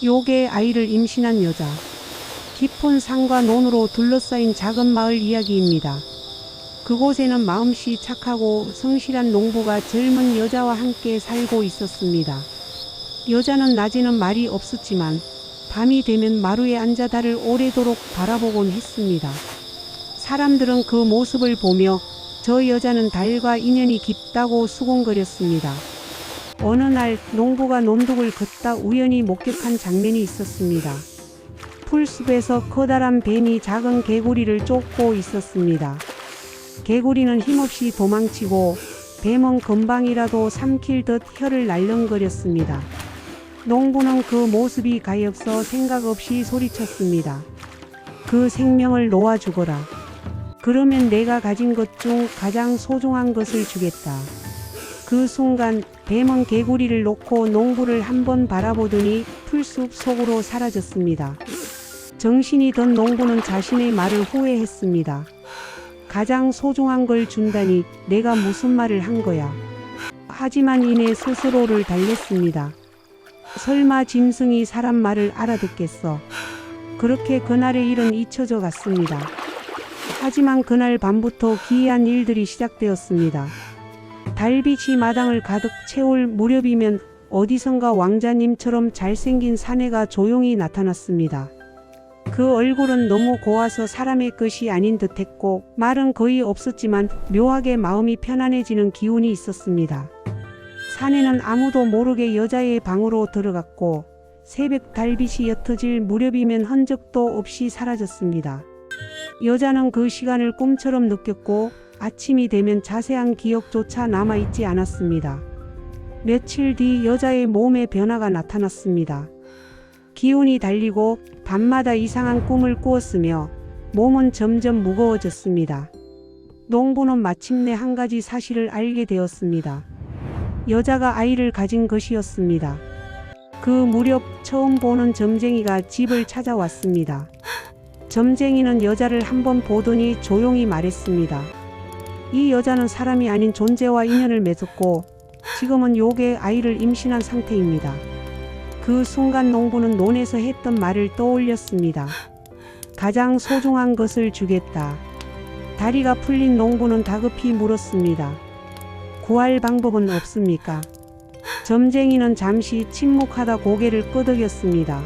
요괴 아이를 임신한 여자. 깊은 산과 논으로 둘러싸인 작은 마을 이야기입니다. 그곳에는 마음씨 착하고 성실한 농부가 젊은 여자와 함께 살고 있었습니다. 여자는 낮에는 말이 없었지만 밤이 되면 마루에 앉아 달을 오래도록 바라보곤 했습니다. 사람들은 그 모습을 보며 저 여자는 달과 인연이 깊다고 수군거렸습니다. 어느 날 농부가 논둑을 걷다 우연히 목격한 장면이 있었습니다. 풀숲에서 커다란 뱀이 작은 개구리를 쫓고 있었습니다. 개구리는 힘없이 도망치고 뱀은 금방이라도 삼킬 듯 혀를 날름거렸습니다. 농부는 그 모습이 가엾어 생각 없이 소리쳤습니다. 그 생명을 놓아주거라. 그러면 내가 가진 것 중 가장 소중한 것을 주겠다. 그 순간 뱀은 개구리를 놓고 농부를 한번 바라보더니 풀숲 속으로 사라졌습니다. 정신이 든 농부는 자신의 말을 후회했습니다. 가장 소중한 걸 준다니 내가 무슨 말을 한 거야. 하지만 이내 스스로를 달랬습니다. 설마 짐승이 사람 말을 알아듣겠어. 그렇게 그날의 일은 잊혀져 갔습니다. 하지만 그날 밤부터 기이한 일들이 시작되었습니다. 달빛이 마당을 가득 채울 무렵이면 어디선가 왕자님처럼 잘생긴 사내가 조용히 나타났습니다. 그 얼굴은 너무 고와서 사람의 것이 아닌 듯했고 말은 거의 없었지만 묘하게 마음이 편안해지는 기운이 있었습니다. 사내는 아무도 모르게 여자의 방으로 들어갔고 새벽 달빛이 옅어질 무렵이면 흔적도 없이 사라졌습니다. 여자는 그 시간을 꿈처럼 느꼈고 아침이 되면 자세한 기억조차 남아있지 않았습니다. 며칠 뒤 여자의 몸에 변화가 나타났습니다. 기운이 달리고 밤마다 이상한 꿈을 꾸었으며 몸은 점점 무거워졌습니다. 농부는 마침내 한 가지 사실을 알게 되었습니다. 여자가 아이를 가진 것이었습니다. 그 무렵 처음 보는 점쟁이가 집을 찾아왔습니다. 점쟁이는 여자를 한번 보더니 조용히 말했습니다. 이 여자는 사람이 아닌 존재와 인연을 맺었고 지금은 요괴 아이를 임신한 상태입니다. 그 순간 농부는 논에서 했던 말을 떠올렸습니다. 가장 소중한 것을 주겠다. 다리가 풀린 농부는 다급히 물었습니다. 구할 방법은 없습니까? 점쟁이는 잠시 침묵하다 고개를 끄덕였습니다.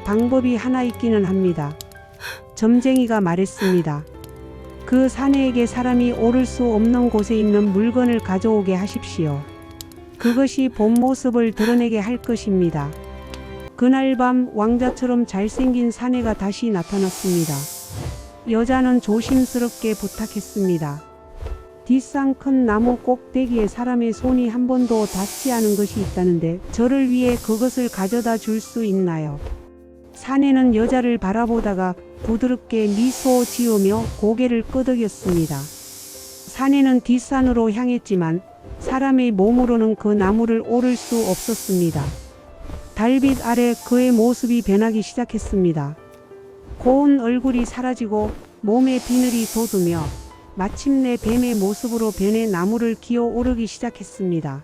방법이 하나 있기는 합니다. 점쟁이가 말했습니다. 그 사내에게 사람이 오를 수 없는 곳에 있는 물건을 가져오게 하십시오. 그것이 본 모습을 드러내게 할 것입니다. 그날 밤 왕자처럼 잘생긴 사내가 다시 나타났습니다. 여자는 조심스럽게 부탁했습니다. 뒷산 큰 나무 꼭대기에 사람의 손이 한 번도 닿지 않은 것이 있다는데 저를 위해 그것을 가져다 줄 수 있나요? 사내는 여자를 바라보다가 부드럽게 미소 지으며 고개를 끄덕였습니다. 사내는 뒷산으로 향했지만 사람의 몸으로는 그 나무를 오를 수 없었습니다. 달빛 아래 그의 모습이 변하기 시작했습니다. 고운 얼굴이 사라지고 몸에 비늘이 돋으며 마침내 뱀의 모습으로 변해 나무를 기어 오르기 시작했습니다.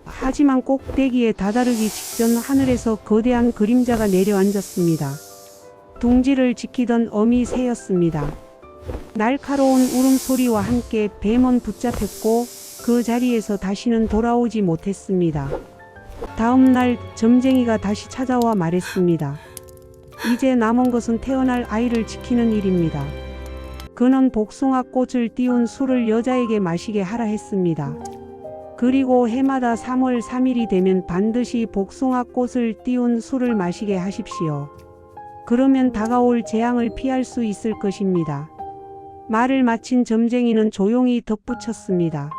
하지만 꼭대기에 다다르기 직전 하늘에서 거대한 그림자가 내려앉았습니다. 둥지를 지키던 어미 새였습니다. 날카로운 울음소리와 함께 뱀은 붙잡혔고 그 자리에서 다시는 돌아오지 못했습니다. 다음 날 점쟁이가 다시 찾아와 말했습니다. 이제 남은 것은 태어날 아이를 지키는 일입니다. 그는 복숭아 꽃을 띄운 술을 여자에게 마시게 하라 했습니다. 그리고 해마다 3월 3일이 되면 반드시 복숭아 꽃을 띄운 술을 마시게 하십시오. 그러면 다가올 재앙을 피할 수 있을 것입니다. 말을 마친 점쟁이는 조용히 덧붙였습니다.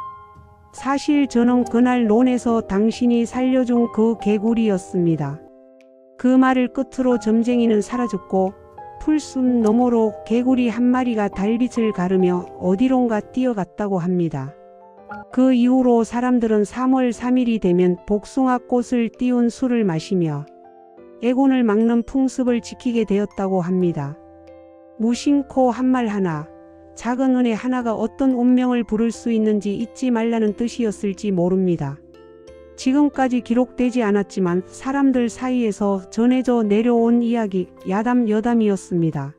사실 저는 그날 논에서 당신이 살려준 그 개구리였습니다. 그 말을 끝으로 점쟁이는 사라졌고 풀숲 너머로 개구리 한 마리가 달빛을 가르며 어디론가 뛰어갔다고 합니다. 그 이후로 사람들은 3월 3일이 되면 복숭아 꽃을 띄운 술을 마시며 애곤을 막는 풍습을 지키게 되었다고 합니다. 무심코 한 말 하나, 작은 은혜 하나가 어떤 운명을 부를 수 있는지 잊지 말라는 뜻이었을지 모릅니다. 지금까지 기록되지 않았지만 사람들 사이에서 전해져 내려온 이야기 야담 여담이었습니다.